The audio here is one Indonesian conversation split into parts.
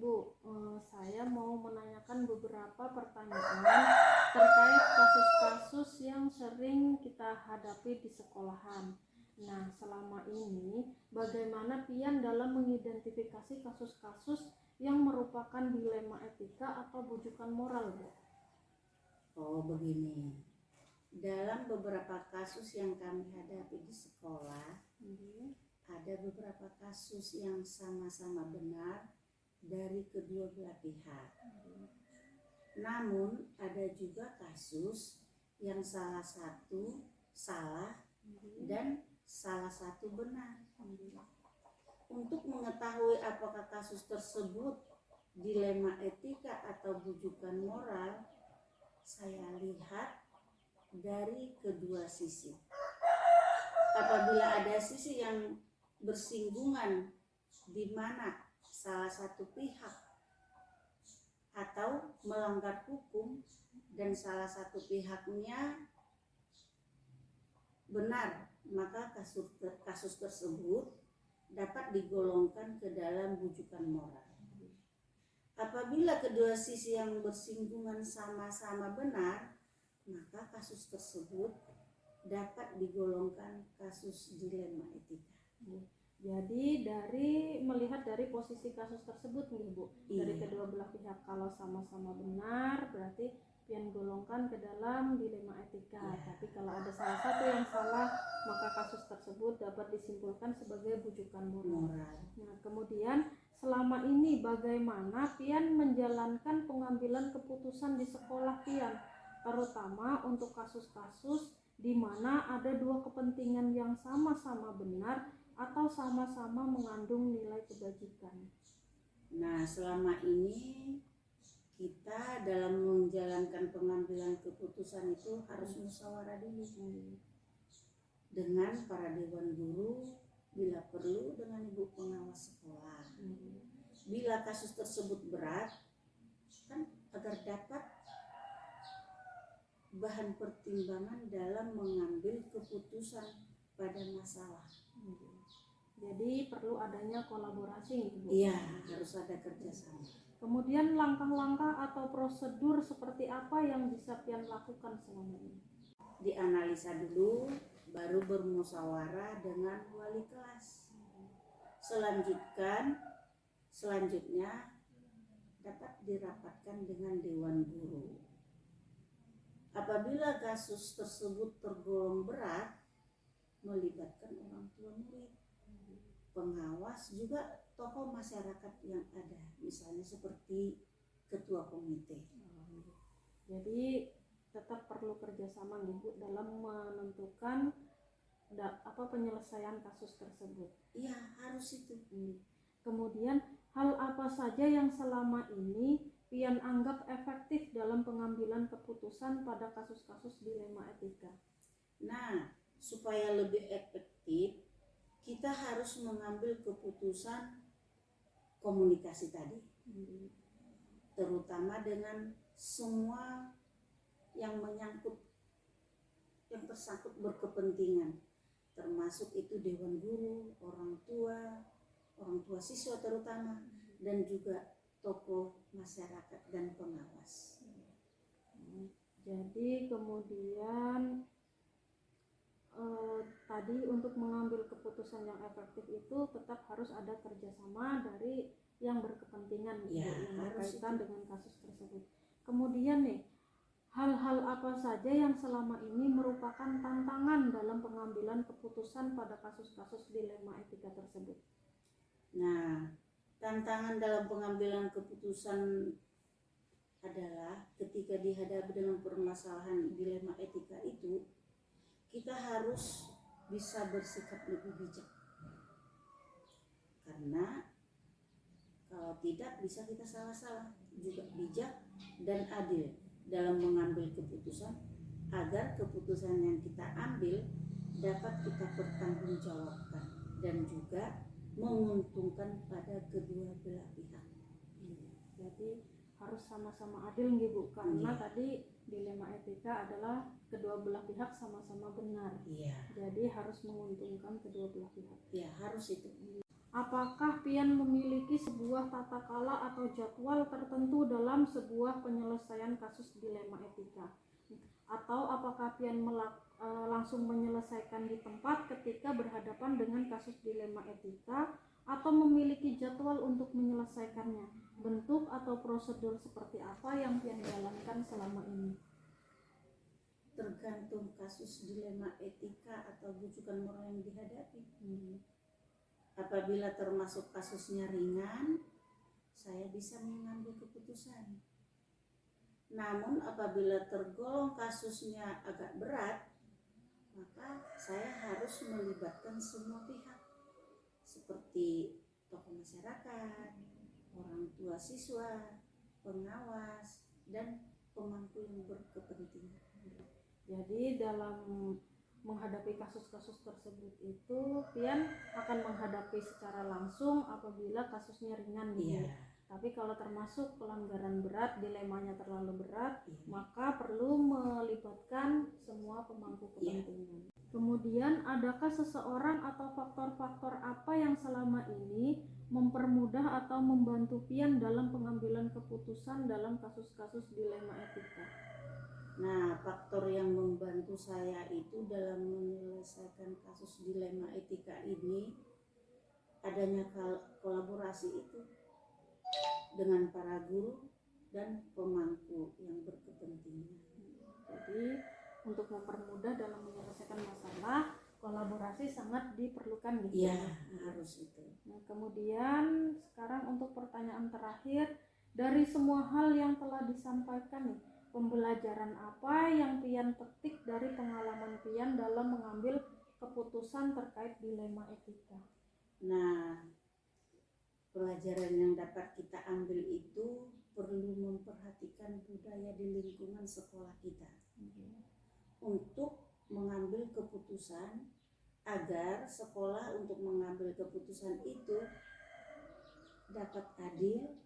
Ibu, saya mau menanyakan beberapa pertanyaan terkait kasus-kasus yang sering kita hadapi di sekolahan. Nah, selama ini bagaimana Pian dalam mengidentifikasi kasus-kasus yang merupakan dilema etika atau bujukan moral, Bu? Oh, begini. Dalam beberapa kasus yang kami hadapi di sekolah, ada beberapa kasus yang sama-sama benar dari kedua belah pihak. Namun ada juga kasus yang salah satu salah dan salah satu benar. Untuk mengetahui apakah kasus tersebut dilema etika atau bujukan moral, saya lihat dari kedua sisi. Apabila ada sisi yang bersinggungan di mana salah satu pihak atau melanggar hukum dan salah satu pihaknya benar, maka kasus tersebut dapat digolongkan ke dalam bujukan moral. Apabila kedua sisi yang bersinggungan sama-sama benar, maka kasus tersebut dapat digolongkan kasus dilema etika. Jadi melihat dari posisi kasus tersebut nih, Bu, dari kedua belah pihak, kalau sama-sama benar berarti Pian golongkan ke dalam dilema etika. Tapi kalau ada salah satu yang salah, maka kasus tersebut dapat disimpulkan sebagai bujukan moral. Nah, kemudian selama ini bagaimana Pian menjalankan pengambilan keputusan di sekolah Pian, terutama untuk kasus-kasus di mana ada dua kepentingan yang sama-sama benar atau sama-sama mengandung nilai kebajikan? Nah, selama ini kita dalam menjalankan pengambilan keputusan itu harus musyawarah dulu dengan para dewan guru, bila perlu dengan ibu pengawas sekolah. Bila kasus tersebut berat, kan agar dapat bahan pertimbangan dalam mengambil keputusan pada masalah. Jadi perlu adanya kolaborasi, Ibu. Iya, harus ada kerjasama. Kemudian langkah-langkah atau prosedur seperti apa yang bisa Pian lakukan selama ini? Dianalisa dulu, baru bermusyawarah dengan wali kelas. Selanjutnya dapat dirapatkan dengan dewan guru. Apabila kasus tersebut tergolong berat, melibatkan orang tua murid, pengawas, juga tokoh masyarakat yang ada, misalnya seperti ketua komite. Jadi tetap perlu kerjasama, Ibu, dalam menentukan penyelesaian kasus tersebut. Iya, harus itu. Kemudian hal apa saja yang selama ini Pian anggap efektif dalam pengambilan keputusan pada kasus-kasus dilema etika? Nah, supaya lebih efektif, kita harus mengambil keputusan komunikasi tadi, terutama dengan semua yang tersangkut berkepentingan, termasuk itu dewan guru, orang tua siswa terutama, dan juga tokoh masyarakat dan pengawas. Jadi kemudian tadi untuk mengambil keputusan yang efektif itu tetap harus ada kerjasama dari yang berkepentingan, yang berkaitan dengan kasus tersebut. Kemudian nih, hal-hal apa saja yang selama ini merupakan tantangan dalam pengambilan keputusan pada kasus-kasus dilema etika tersebut? Nah, tantangan dalam pengambilan keputusan adalah ketika dihadapi dengan permasalahan dilema etika itu, kita harus bisa bersikap lebih bijak. Karena kalau tidak bisa kita salah-salah. Juga bijak dan adil dalam mengambil keputusan agar keputusan yang kita ambil dapat kita pertanggungjawabkan dan juga menguntungkan pada kedua belah pihak. Jadi harus sama-sama adil, Bu, karena tadi dilema etika adalah kedua belah pihak sama-sama benar. Jadi harus menguntungkan kedua belah pihak. Harus itu. apakah pian memiliki sebuah tata kala atau jadwal tertentu dalam sebuah penyelesaian kasus dilema etika? Atau apakah pian langsung menyelesaikan di tempat ketika berhadapan dengan kasus dilema etika, atau memiliki jadwal untuk menyelesaikannya? Bentuk atau prosedur seperti apa yang pian jalankan selama ini? Tergantung kasus dilema etika atau bujukan moral yang dihadapi. Apabila termasuk kasusnya ringan, saya bisa mengambil keputusan. Namun apabila tergolong kasusnya agak berat, maka saya harus melibatkan semua pihak, seperti tokoh masyarakat, orang tua siswa, pengawas, dan pemangku yang berkepentingan. Jadi dalam menghadapi kasus-kasus tersebut itu pian akan menghadapi secara langsung apabila kasusnya ringan gitu. Iya. Tapi kalau termasuk pelanggaran berat, dilemanya terlalu berat, Iya. maka perlu melibatkan semua pemangku kepentingan. Kemudian adakah seseorang atau faktor-faktor apa yang selama ini mempermudah atau membantu pian dalam pengambilan keputusan dalam kasus-kasus dilema etika? Nah, faktor yang membantu saya itu dalam menyelesaikan kasus dilema etika ini adanya kolaborasi itu dengan para guru dan pemangku yang berkepentingan. Jadi untuk mempermudah dalam menyelesaikan masalah, kolaborasi sangat diperlukan gitu. Iya, harus itu. Nah, kemudian sekarang untuk pertanyaan terakhir, dari semua hal yang telah disampaikan nih, pembelajaran apa yang pian petik dari pengalaman pian dalam mengambil keputusan terkait dilema etika? Nah, pelajaran yang dapat kita ambil itu perlu memperhatikan budaya di lingkungan sekolah kita untuk mengambil keputusan, agar sekolah untuk mengambil keputusan itu dapat adil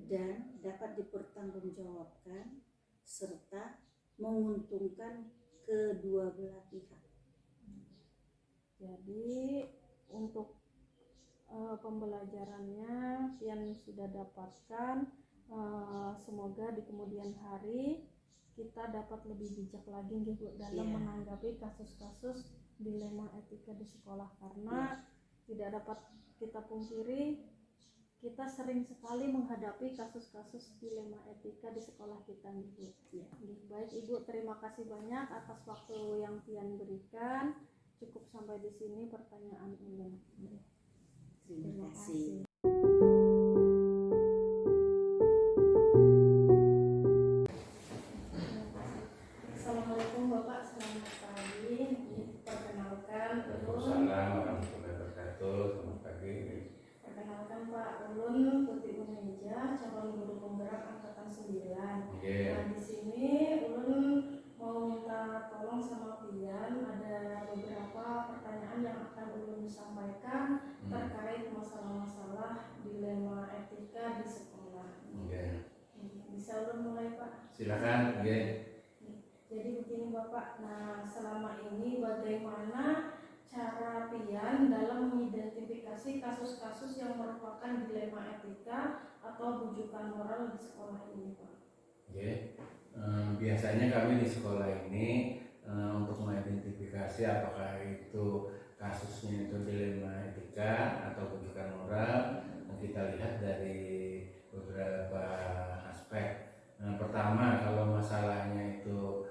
dan dapat dipertanggungjawabkan serta menguntungkan kedua belah pihak. Jadi untuk pembelajarannya pian sudah dapatkan, semoga di kemudian hari kita dapat lebih bijak lagi gitu dalam menanggapi kasus-kasus dilema etika di sekolah, karena tidak dapat kita pungkiri kita sering sekali menghadapi kasus-kasus dilema etika di sekolah kita gitu. Baik Ibu, terima kasih banyak atas waktu yang pian berikan. Cukup sampai di sini pertanyaan ulun. Terima kasih. Assalamualaikum Bapak, selamat pagi. Perkenalkan ulun. Waalaikumsalam warahmatullahi wabarakatuh. Selamat pagi. Perkenalkan Pak, ulun Putri Umeja, calon guru penggerak angkatan 9. Nah, di sini ulun mau minta tolong sama pian, ada beberapa pertanyaan yang akan ulun sampaikan terkait masalah-masalah dilema etika di sekolah. Bisa ulun mulai Pak? Silakan. Jadi begini Bapak, nah selama ini bagaimana cara pian dalam mengidentifikasi kasus-kasus yang merupakan dilema etika atau bujukan moral di sekolah ini Pak? Biasanya kami di sekolah ini untuk mengidentifikasi apakah itu kasusnya itu dilema etika atau bujukan moral, kita lihat dari beberapa aspek. Pertama, kalau masalahnya itu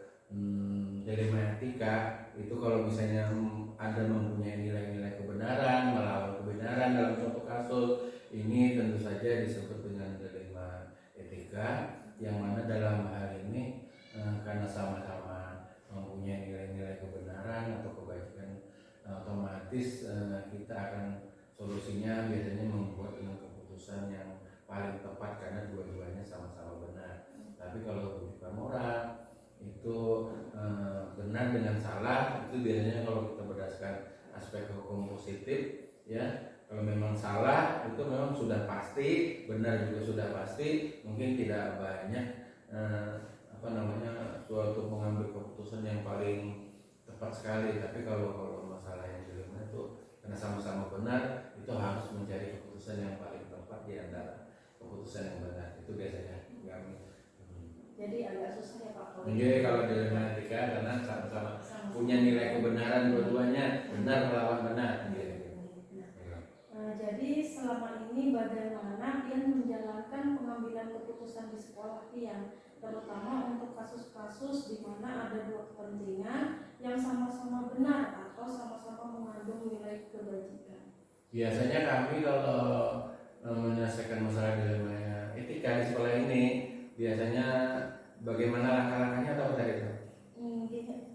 dilema etika, itu kalau misalnya Anda mempunyai nilai-nilai kebenaran, melawan kebenaran dalam suatu kasus, ini tentu saja disebut dengan dilema etika, yang mana dalam hal ini karena sama-sama mempunyai nilai-nilai kebenaran atau kebajikan, otomatis kita akan solusinya biasanya membuat dengan keputusan yang paling tepat karena dua-duanya sama-sama benar. Tapi kalau bujukan moral itu benar dengan salah, itu biasanya kalau kita berdasarkan aspek hukum positif, ya, kalau memang salah itu memang sudah pasti, benar juga sudah pasti, mungkin tidak banyak suatu mengambil keputusan yang paling tepat sekali. Tapi kalau masalah yang dilema itu karena sama-sama benar itu harus mencari keputusan yang paling tepat di antara keputusan yang benar. Itu biasanya kami. Jadi agak susah ya Pak kalau Jadi kalau dilema etika karena sama-sama punya nilai kebenaran dua-duanya, benar melawan benar. Jadi selama ini bagaimana Pian menjalankan pengambilan keputusan di sekolah Pian, terutama untuk kasus-kasus di mana ada dua kepentingan yang sama-sama benar atau sama-sama mengandung nilai kebajikan. Biasanya kami kalau menyelesaikan masalah dilema etika di sekolah ini, biasanya bagaimana langkah-langkahnya atau tadi itu?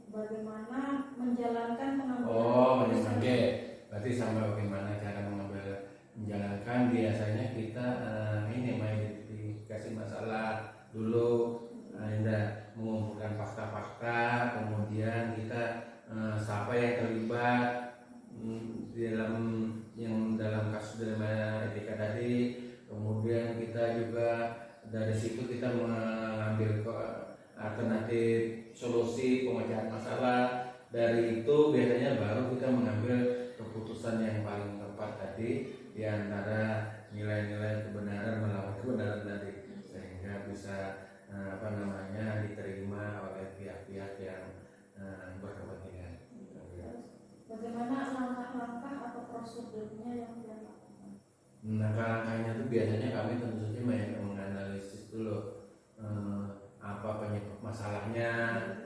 Bagaimana menjalankan pengambilan menjalankan. Berarti sama bagaimana cara menjalankan. Biasanya kita mengidentifikasi masalah dulu, mengumpulkan fakta-fakta, kemudian kita siapa yang terlibat dalam kasus dilema etika tadi, kemudian kita juga dari situ kita mengambil alternatif solusi pemecahan masalah. Dari itu biasanya baru kita mengambil keputusan yang paling tepat tadi di antara nilai-nilai kebenaran melawan kebenaran tadi, sehingga bisa diterima oleh pihak-pihak yang berkepentingan. Bagaimana langkah-langkah atau prosedurnya yang dilakukan? Langkah-langkahnya itu biasanya kami tentu saja menganalisis dulu apa penyebab masalahnya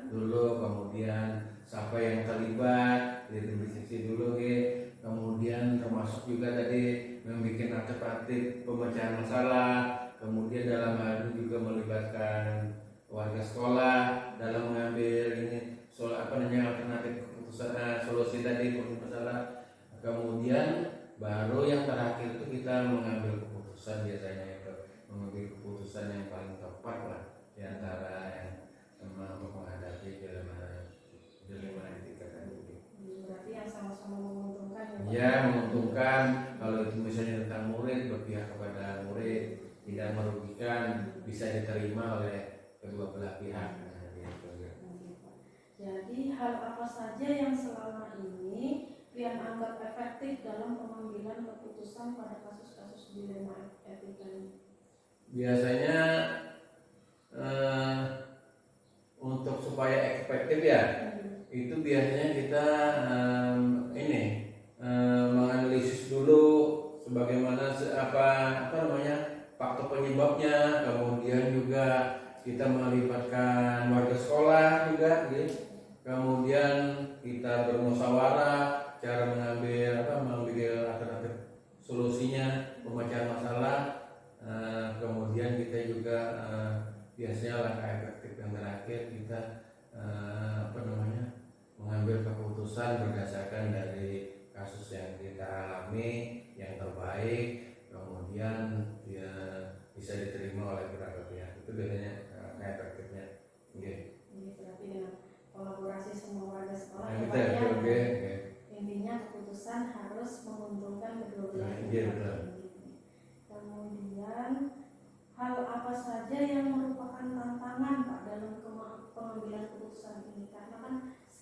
dulu, kemudian siapa yang terlibat, identifikasi dulu, kemudian termasuk juga tadi membuat alternatif pemecahan masalah, kemudian dalam hal ini juga melibatkan warga sekolah dalam mengambil alternatif keputusan solusi tadi masalah. Kemudian baru yang terakhir itu kita mengambil keputusan, biasanya itu mengambil keputusan yang paling tepat lah di antara yang menghadapi dilema etika tadi. Berarti yang sama-sama menguntungkan ya? Menguntungkan. Kalau itu misalnya tentang murid, berpihak kepada murid, tidak merugikan, bisa diterima oleh kedua belah pihak. Jadi hal apa saja yang selama ini Pian anggap efektif dalam pengambilan keputusan pada kasus-kasus dilema etika ini? Biasanya untuk supaya efektif ya, itu biasanya kita menganalisis dulu sebagaimana faktor penyebabnya, kemudian juga kita melibatkan warga sekolah juga, kemudian kita bermusyawarah cara mengambil alternatif solusinya pemecahan masalah. Kemudian kita juga biasanya langkah efektif yang terakhir kita mengambil keputusan berdasarkan dari kasus yang kita alami yang terbaik, kemudian dia bisa diterima oleh berbagai pihak. Itu biasanya efektifnya. Berarti dengan kolaborasi semua warga sekolah intinya keputusan harus menguntungkan kedua belah pihak. Kemudian hal apa saja yang merupakan tantangan Pak dalam pengambilan keputusan ini, karena kan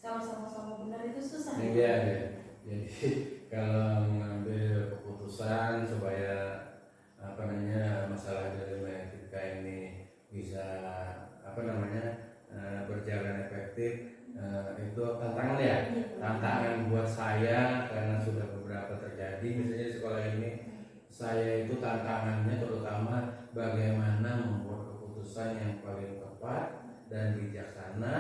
kalau sama-sama benar itu susah. Jadi kalau mengambil keputusan supaya masalah dilema etika ini bisa berjalan efektif, itu tantangan ya. Tantangan buat saya karena sudah beberapa terjadi misalnya di sekolah ini. Saya itu tantangannya terutama bagaimana membuat keputusan yang paling tepat dan bijaksana,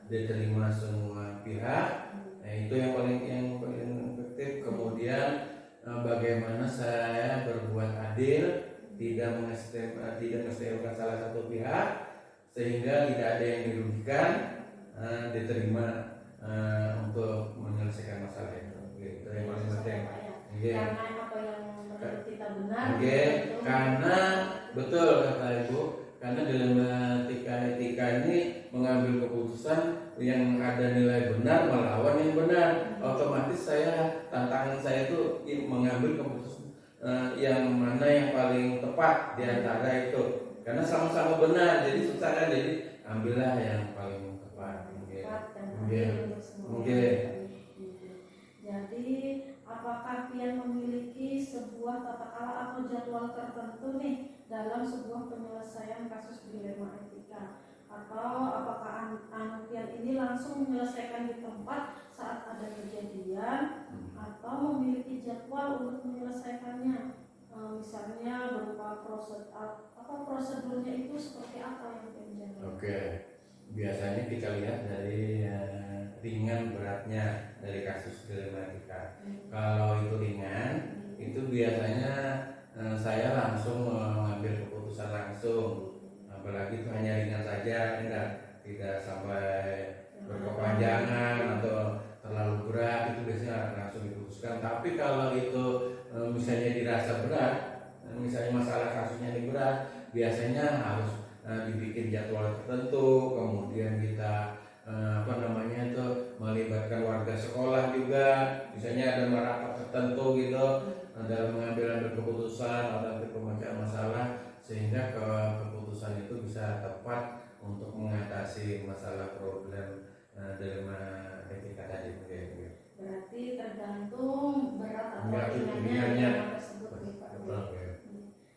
diterima semua pihak. Itu yang paling efektif. Kemudian bagaimana saya berbuat adil, tidak mengecewakan salah satu pihak, sehingga tidak ada yang dirugikan, diterima untuk menyelesaikan masalah itu. Itu yang paling penting. Karena apa yang menurut kita benar. Karena betul kata Ibu, karena dilema etika ini mengambil keputusan yang ada nilai benar melawan yang benar. Otomatis tantangan saya itu mengambil keputusan yang mana yang paling tepat di antara itu. Karena sama-sama benar, jadi susah kan, jadi ambillah yang paling tepat. Mungkin. Jadi apakah pian memiliki sebuah tata cara atau jadwal tertentu nih dalam sebuah penyelesaian kasus dilema etika, atau apakah pian ini langsung menyelesaikan di tempat saat ada kejadian, atau memiliki jadwal untuk menyelesaikannya, misalnya berupa prosedurnya itu seperti apa yang pian jaga? Oke, biasanya kita lihat dari ringan beratnya dari kasus dilema etika. Kalau itu ringan, itu biasanya saya langsung mengambil keputusan langsung, apalagi itu hanya ringan saja, tidak sampai berkepanjangan atau terlalu berat, itu biasanya langsung diputuskan. Tapi kalau itu misalnya dirasa berat, misalnya masalah kasusnya ini berat, biasanya harus dibikin jadwal tertentu, kemudian kita melibatkan warga sekolah juga, misalnya ada rapat tertentu gitu dalam mengambil keputusan atau pemecahan masalah, sehingga keputusan itu bisa tepat untuk mengatasi masalah problem dilema etika tadi. Berarti tergantung berat atau ringannya ringannya tersebut nih Pak. ya.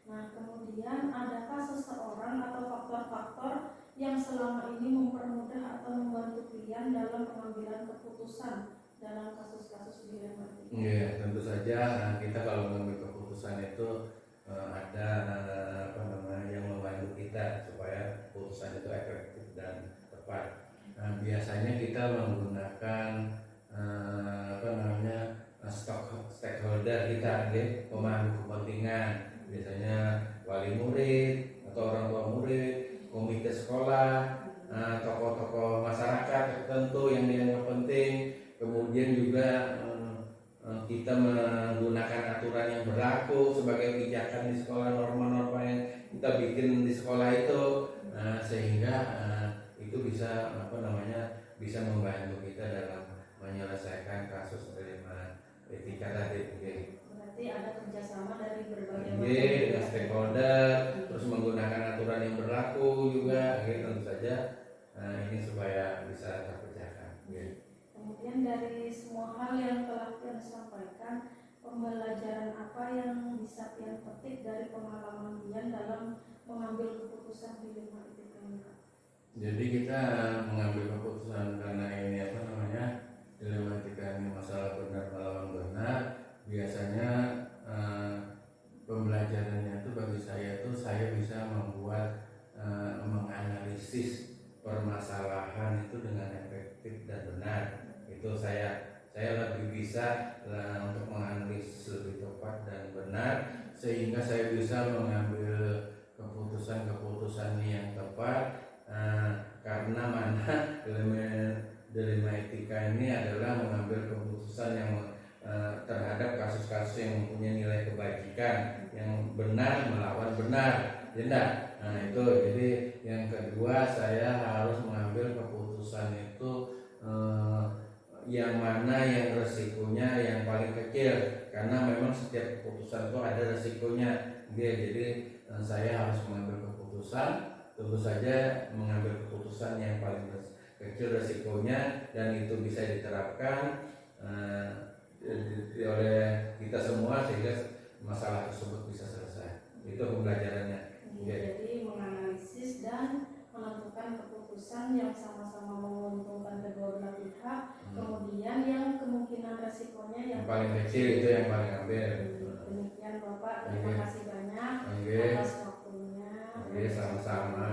Nah, kemudian adakah seseorang atau faktor-faktor yang selama ini mempermudah atau membantu klien dalam pengambilan keputusan dalam kasus-kasus dilema etika? Iya, tentu saja kita kalau mengambil keputusan itu ada yang membantu kita supaya keputusan itu efektif dan tepat. Biasanya kita menggunakan stakeholder kita, pemangku kepentingan, biasanya wali murid atau orang tua murid, komite sekolah, tokoh-tokoh masyarakat tertentu yang dianggap penting. Kemudian juga kita menggunakan aturan yang berlaku sebagai kebijakan di sekolah, norma-norma yang kita bikin di sekolah itu, sehingga itu bisa bisa membantu kita dalam menyelesaikan kasus dilema etika tadi. Berarti ada kerjasama dari berbagai Dengan stakeholder, terus menggunakan aturan yang berlaku juga, tentu saja ini supaya bisa terpecahkan. Kemudian dari semua hal yang telah Pian sampaikan, pembelajaran apa yang bisa Pian petik dari pengalaman Pian dalam mengambil keputusan dilema etika ini? Jadi kita mengambil keputusan karena ini dilema etika ini masalah benar melawan benar. Biasanya pembelajarannya itu bagi saya itu saya bisa membuat menganalisis permasalahan itu dengan efektif dan benar. Itu saya lebih bisa untuk menganalisis lebih tepat dan benar, sehingga saya bisa mengambil keputusan yang tepat. Karena dilema etika ini adalah mengambil keputusan yang terhadap kasus-kasus yang mempunyai nilai kebajikan, yang benar melawan benar, itu. Jadi yang kedua, saya harus mengambil keputusan itu yang mana yang resikonya yang paling kecil, karena memang setiap keputusan itu ada resikonya. Jadi saya harus mengambil keputusan, tentu saja mengambil keputusan yang paling kecil resikonya, dan itu bisa diterapkan oleh kita semua sehingga masalah tersebut bisa selesai. Itu pembelajarannya. Jadi menganalisis dan menentukan keputusan yang sama-sama menguntungkan kedua belah pihak, kemudian yang kemungkinan resikonya yang paling kecil itu yang paling ambil. Demikian Bapak, terima kasih banyak atas waktunya. Sama-sama.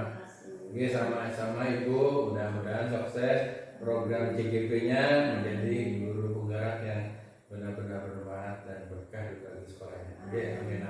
Sama-sama Ibu, mudah-mudahan sukses program CGP-nya menjadi guru penggerak yang benar-benar bermanfaat dan berkah bagi sekolahnya. Amin.